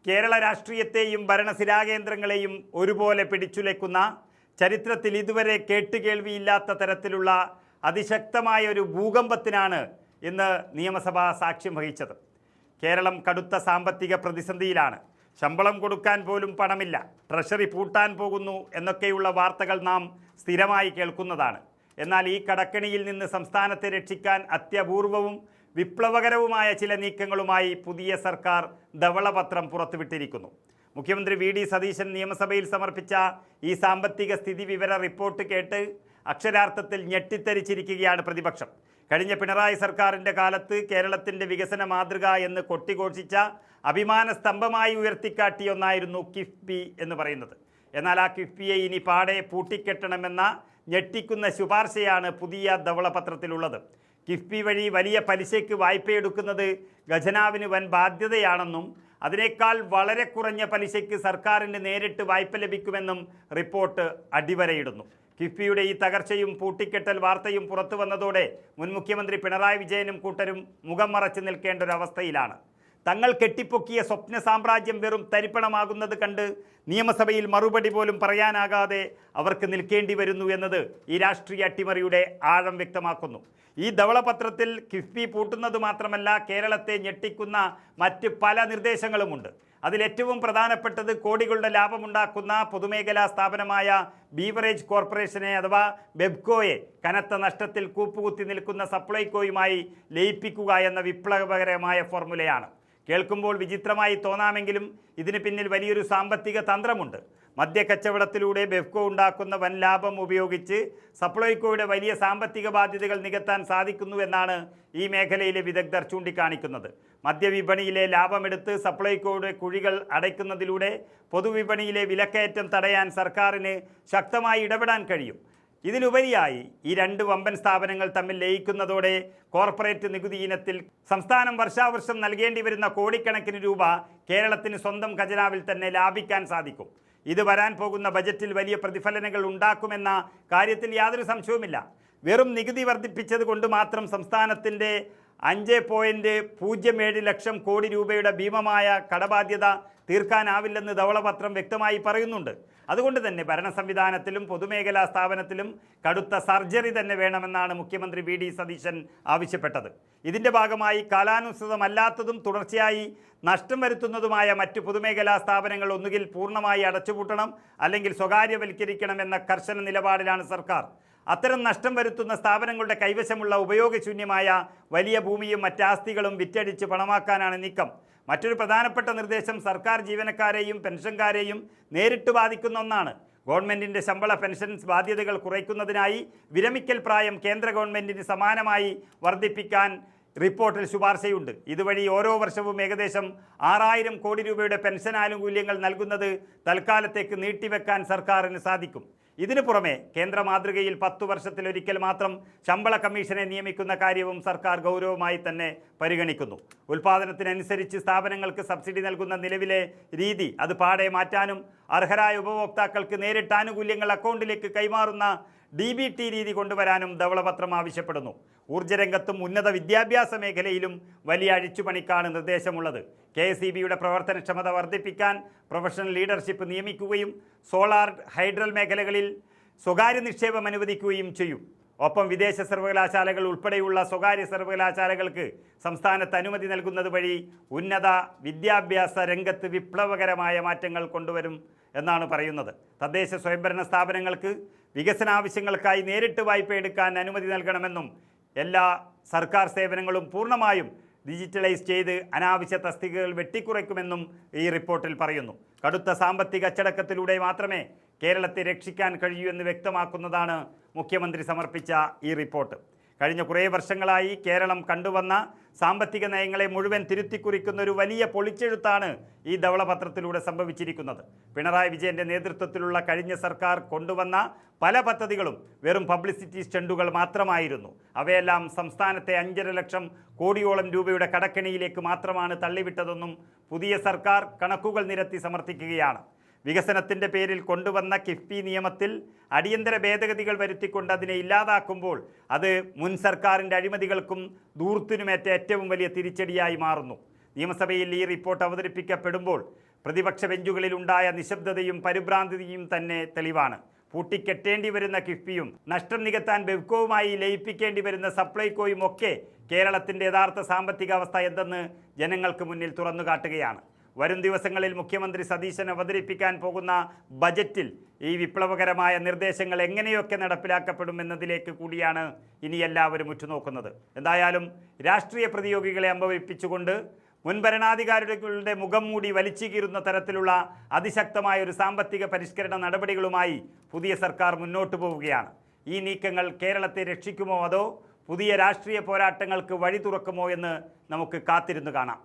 കേരള രാഷ്ട്രീയത്തെയും ഭരണസിരാകേന്ദ്രങ്ങളെയും ഒരുപോലെ പിടിച്ചുലയ്ക്കുന്ന ചരിത്രത്തിൽ ഇതുവരെ കേട്ടുകേൾവിയില്ലാത്ത തരത്തിലുള്ള അതിശക്തമായ ഒരു ഭൂകമ്പത്തിനാണ് ഇന്ന് നിയമസഭ സാക്ഷ്യം വഹിച്ചത്. കേരളം കടുത്ത സാമ്പത്തിക പ്രതിസന്ധിയിലാണ്. ശമ്പളം കൊടുക്കാൻ പോലും പണമില്ല, ട്രഷറി പൂട്ടാൻ പോകുന്നു എന്നൊക്കെയുള്ള വാർത്തകൾ നാം സ്ഥിരമായി കേൾക്കുന്നതാണ്. എന്നാൽ ഈ കടക്കെണിയിൽ നിന്ന് സംസ്ഥാനത്തെ രക്ഷിക്കാൻ അത്യപൂർവവും വിപ്ലവകരവുമായ ചില നീക്കങ്ങളുമായി പുതിയ സർക്കാർ ധവളപത്രം പുറത്തുവിട്ടിരിക്കുന്നു. മുഖ്യമന്ത്രി വി.ഡി. സതീശൻ നിയമസഭയിൽ സമർപ്പിച്ച ഈ സാമ്പത്തിക സ്ഥിതി വിവര റിപ്പോർട്ട് കേട്ട് അക്ഷരാർത്ഥത്തിൽ ഞെട്ടിത്തരിച്ചിരിക്കുകയാണ് പ്രതിപക്ഷം. കഴിഞ്ഞ പിണറായി സർക്കാരിൻ്റെ കാലത്ത് കേരളത്തിൻ്റെ വികസന മാതൃക എന്ന് കൊട്ടിഘോഷിച്ച അഭിമാന സ്തംഭമായി ഉയർത്തിക്കാട്ടിയ ഒന്നായിരുന്നു കിഫ്ബി എന്ന് പറയുന്നത്. എന്നാൽ ആ കിഫ്ബിയെ ഇനി പാടെ പൂട്ടിക്കെട്ടണമെന്ന ഞെട്ടിക്കുന്ന ശുപാർശയാണ് പുതിയ ധവളപത്രത്തിലുള്ളത്. കിഫ്ബി വഴി വലിയ പലിശയ്ക്ക് വായ്പയെടുക്കുന്നത് ഖജനാവിന് വൻ ബാധ്യതയാണെന്നും അതിനേക്കാൾ വളരെ കുറഞ്ഞ പലിശയ്ക്ക് സർക്കാരിന് നേരിട്ട് വായ്പ ലഭിക്കുമെന്നും റിപ്പോർട്ട് അടിവരയിടുന്നു. കിഫ്ബിയുടെ ഈ തകർച്ചയും പൂട്ടിക്കെട്ടൽ വാർത്തയും പുറത്തു വന്നതോടെ മുൻ മുഖ്യമന്ത്രി പിണറായി വിജയനും കൂട്ടരും മുഖം മറച്ചു നിൽക്കേണ്ട ഒരവസ്ഥയിലാണ്. തങ്ങൾ കെട്ടിപ്പൊക്കിയ സ്വപ്ന സാമ്രാജ്യം വെറും തരിപ്പണമാകുന്നത് കണ്ട് നിയമസഭയിൽ മറുപടി പോലും പറയാനാകാതെ അവർക്ക് നിൽക്കേണ്ടി വരുന്നു എന്നത് ഈ രാഷ്ട്രീയ അട്ടിമറിയുടെ ആഴം വ്യക്തമാക്കുന്നു. ഈ ധവളപത്രത്തിൽ കിഫ്ബി പൂട്ടുന്നത് മാത്രമല്ല, കേരളത്തെ ഞെട്ടിക്കുന്ന മറ്റ് പല നിർദ്ദേശങ്ങളുമുണ്ട്. അതിലേറ്റവും പ്രധാനപ്പെട്ടത് കോടികളുടെ ലാഭമുണ്ടാക്കുന്ന പൊതുമേഖലാ സ്ഥാപനമായ ബീവറേജ് കോർപ്പറേഷനെ അഥവാ ബെബ്കോയെ കനത്ത നഷ്ടത്തിൽ കൂപ്പുകുത്തി നിൽക്കുന്ന സപ്ലൈകോയുമായി ലയിപ്പിക്കുക എന്ന വിപ്ലവകരമായ ഫോർമുലയാണ്. കേൾക്കുമ്പോൾ വിചിത്രമായി തോന്നാമെങ്കിലും ഇതിന് പിന്നിൽ വലിയൊരു സാമ്പത്തിക തന്ത്രമുണ്ട്. മദ്യക്കച്ചവടത്തിലൂടെ ബെബ്കോ ഉണ്ടാക്കുന്ന വൻ ലാഭം ഉപയോഗിച്ച് സപ്ലൈകോയുടെ വലിയ സാമ്പത്തിക ബാധ്യതകൾ നികത്താൻ സാധിക്കുന്നുവെന്നാണ് ഈ മേഖലയിലെ വിദഗ്ധർ ചൂണ്ടിക്കാണിക്കുന്നത്. മദ്യവിപണിയിലെ ലാഭമെടുത്ത് സപ്ലൈകോയുടെ കുഴികൾ അടയ്ക്കുന്നതിലൂടെ പൊതുവിപണിയിലെ വിലക്കയറ്റം തടയാൻ സർക്കാരിന് ശക്തമായി ഇടപെടാൻ കഴിയും. ഇതിലുപരിയായി ഈ രണ്ട് വമ്പൻ സ്ഥാപനങ്ങൾ തമ്മിൽ ലയിക്കുന്നതോടെ കോർപ്പറേറ്റ് നികുതി ഇനത്തിൽ സംസ്ഥാനം വർഷാവർഷം നൽകേണ്ടി വരുന്ന കോടിക്കണക്കിന് രൂപ കേരളത്തിന് സ്വന്തം ഖജനാവിൽ തന്നെ ലാഭിക്കാൻ സാധിക്കും. ഇത് വരാൻ പോകുന്ന ബജറ്റിൽ വലിയ പ്രതിഫലനങ്ങൾ ഉണ്ടാക്കുമെന്ന കാര്യത്തിൽ യാതൊരു സംശയവുമില്ല. വെറും നികുതി വർദ്ധിപ്പിച്ചത് കൊണ്ട് മാത്രം സംസ്ഥാനത്തിൻ്റെ 5.07 ലക്ഷം കോടി രൂപയുടെ ഭീമമായ കടബാധ്യത തീർക്കാനാവില്ലെന്ന് ധവളപത്രം വ്യക്തമായി പറയുന്നുണ്ട്. അതുകൊണ്ട് തന്നെ ഭരണ സംവിധാനത്തിലും പൊതുമേഖലാ സ്ഥാപനത്തിലും കടുത്ത സർജറി തന്നെ വേണമെന്നാണ് മുഖ്യമന്ത്രി വി.ഡി. സതീശൻ ആവശ്യപ്പെട്ടത്. ഇതിൻ്റെ ഭാഗമായി കാലാനുസൃതമല്ലാത്തതും തുടർച്ചയായി നഷ്ടം വരുത്തുന്നതുമായ മറ്റ് പൊതുമേഖലാ സ്ഥാപനങ്ങൾ ഒന്നുകിൽ പൂർണ്ണമായി അടച്ചുപൂട്ടണം, അല്ലെങ്കിൽ സ്വകാര്യവൽക്കരിക്കണമെന്ന കർശന നിലപാടിലാണ് സർക്കാർ. അത്തരം നഷ്ടം വരുത്തുന്ന സ്ഥാപനങ്ങളുടെ കൈവശമുള്ള ഉപയോഗശൂന്യമായ വലിയ ഭൂമിയും മറ്റാസ്തികളും വിറ്റഴിച്ച് പണമാക്കാനാണ് നീക്കം. മറ്റൊരു പ്രധാനപ്പെട്ട നിർദ്ദേശം സർക്കാർ ജീവനക്കാരെയും പെൻഷൻകാരെയും നേരിട്ട് ബാധിക്കുന്ന ഒന്നാണ്. ഗവൺമെൻറ്റിൻ്റെ ശമ്പള പെൻഷൻ ബാധ്യതകൾ കുറയ്ക്കുന്നതിനായി വിരമിക്കൽ പ്രായം കേന്ദ്ര ഗവൺമെൻറ്റിന് സമാനമായി വർദ്ധിപ്പിക്കാൻ റിപ്പോർട്ടിൽ ശുപാർശയുണ്ട്. ഇതുവഴി ഓരോ വർഷവും ഏകദേശം 6000 കോടി രൂപയുടെ പെൻഷൻ ആനുകൂല്യങ്ങൾ നൽകുന്നത് തൽക്കാലത്തേക്ക് നീട്ടിവെക്കാൻ സർക്കാരിന് സാധിക്കും. ഇതിനു പുറമെ കേന്ദ്ര മാതൃകയിൽ 10 വർഷത്തിലൊരിക്കൽ മാത്രം ശമ്പള കമ്മീഷനെ നിയമിക്കുന്ന കാര്യവും സർക്കാർ ഗൗരവമായി തന്നെ പരിഗണിക്കുന്നു. ഉൽപ്പാദനത്തിനനുസരിച്ച് സ്ഥാപനങ്ങൾക്ക് സബ്സിഡി നൽകുന്ന നിലവിലെ രീതി അത് പാടെ മാറ്റാനും അർഹരായ ഉപഭോക്താക്കൾക്ക് നേരിട്ട് ആനുകൂല്യങ്ങൾ അക്കൗണ്ടിലേക്ക് കൈമാറുന്ന DBT രീതി കൊണ്ടുവരാനും ധവളപത്രം ആവശ്യപ്പെടുന്നു. ഊർജ്ജരംഗത്തും ഉന്നത വിദ്യാഭ്യാസ മേഖലയിലും വലിയ അഴിച്ചുപണിക്കാണ് നിർദ്ദേശമുള്ളത്. KSEBയുടെ പ്രവർത്തനക്ഷമത വർദ്ധിപ്പിക്കാൻ പ്രൊഫഷണൽ ലീഡർഷിപ്പ് നിയമിക്കുകയും സോളാർ, ഹൈഡ്രൽ മേഖലകളിൽ സ്വകാര്യ നിക്ഷേപം അനുവദിക്കുകയും ചെയ്യും. ഒപ്പം വിദേശ സർവകലാശാലകൾ ഉൾപ്പെടെയുള്ള സ്വകാര്യ സർവകലാശാലകൾക്ക് സംസ്ഥാനത്ത് അനുമതി നൽകുന്നത് വഴി ഉന്നത വിദ്യാഭ്യാസ രംഗത്ത് വിപ്ലവകരമായ മാറ്റങ്ങൾ കൊണ്ടുവരും എന്നാണ് പറയുന്നത്. തദ്ദേശ സ്വയംഭരണ സ്ഥാപനങ്ങൾക്ക് വികസനാവശ്യങ്ങൾക്കായി നേരിട്ട് വായ്പ എടുക്കാൻ അനുമതി നൽകണമെന്നും എല്ലാ സർക്കാർ സേവനങ്ങളും പൂർണ്ണമായും ഡിജിറ്റലൈസ് ചെയ്ത് അനാവശ്യ തസ്തികകൾ വെട്ടിക്കുറയ്ക്കുമെന്നും ഈ റിപ്പോർട്ടിൽ പറയുന്നു. കടുത്ത സാമ്പത്തിക അച്ചടക്കത്തിലൂടെ മാത്രമേ കേരളത്തെ രക്ഷിക്കാൻ കഴിയൂ എന്ന് വ്യക്തമാക്കുന്നതാണ് മുഖ്യമന്ത്രി സമർപ്പിച്ച ഈ റിപ്പോർട്ട്. കഴിഞ്ഞ കുറേ വർഷങ്ങളായി കേരളം കണ്ടുവന്ന സാമ്പത്തിക നയങ്ങളെ മുഴുവൻ തിരുത്തിക്കുറിക്കുന്ന ഒരു വലിയ പൊളിച്ചെഴുത്താണ് ഈ ധവളപത്രത്തിലൂടെ സംഭവിച്ചിരിക്കുന്നത്. പിണറായി വിജയൻ്റെ നേതൃത്വത്തിലുള്ള കഴിഞ്ഞ സർക്കാർ കൊണ്ടുവന്ന പല പദ്ധതികളും വെറും പബ്ലിസിറ്റി സ്റ്റണ്ടുകൾ മാത്രമായിരുന്നു. അവയെല്ലാം സംസ്ഥാനത്തെ 5.5 ലക്ഷം കോടിയോളം രൂപയുടെ കടക്കെണിയിലേക്ക് മാത്രമാണ് തള്ളിവിട്ടതെന്നും പുതിയ സർക്കാർ കണക്കുകൾ നിരത്തി സമർത്ഥിക്കുകയാണ്. വികസനത്തിൻ്റെ പേരിൽ കൊണ്ടുവന്ന കിഫ്ബി നിയമത്തിൽ അടിയന്തര ഭേദഗതികൾ വരുത്തിക്കൊണ്ട് അതിനെ ഇല്ലാതാക്കുമ്പോൾ അത് മുൻ സർക്കാരിൻ്റെ അഴിമതികൾക്കും ധൂർത്തിനുമേറ്റ ഏറ്റവും വലിയ തിരിച്ചടിയായി മാറുന്നു. നിയമസഭയിൽ ഈ റിപ്പോർട്ട് അവതരിപ്പിക്കപ്പെടുമ്പോൾ പ്രതിപക്ഷ ബെഞ്ചുകളിലുണ്ടായ നിശബ്ദതയും പരിഭ്രാന്തിയും തന്നെ തെളിവാണ്. പൂട്ടിക്കെട്ടേണ്ടി വരുന്ന കിഫ്ബിയും നഷ്ടം നികത്താൻ ബെവ്കോവുമായി ലയിപ്പിക്കേണ്ടി വരുന്ന സപ്ലൈകോയും ഒക്കെ കേരളത്തിൻ്റെ യഥാർത്ഥ സാമ്പത്തിക അവസ്ഥ എന്തെന്ന് ജനങ്ങൾക്ക് മുന്നിൽ തുറന്നു കാട്ടുകയാണ്. വരും ദിവസങ്ങളിൽ മുഖ്യമന്ത്രി സതീശൻ അവതരിപ്പിക്കാൻ പോകുന്ന ബജറ്റിൽ ഈ വിപ്ലവകരമായ നിർദ്ദേശങ്ങൾ എങ്ങനെയൊക്കെ നടപ്പിലാക്കപ്പെടുമെന്നതിലേക്ക് കൂടിയാണ് ഇനി എല്ലാവരും ഉറ്റുനോക്കുന്നത്. എന്തായാലും രാഷ്ട്രീയ പ്രതിയോഗികളെ അമ്പവരിപ്പിച്ചുകൊണ്ട് മുൻ ഭരണാധികാരികളുടെ മുഖം മൂടി വലിച്ചുകീറുന്ന തരത്തിലുള്ള അതിശക്തമായ ഒരു സാമ്പത്തിക പരിഷ്കരണ നടപടികളുമായി പുതിയ സർക്കാർ മുന്നോട്ട് പോവുകയാണ്. ഈ നീക്കങ്ങൾ കേരളത്തെ രക്ഷിക്കുമോ അതോ പുതിയ രാഷ്ട്രീയ പോരാട്ടങ്ങൾക്ക് വഴി തുറക്കുമോ എന്ന് നമുക്ക് കാത്തിരുന്ന് കാണാം.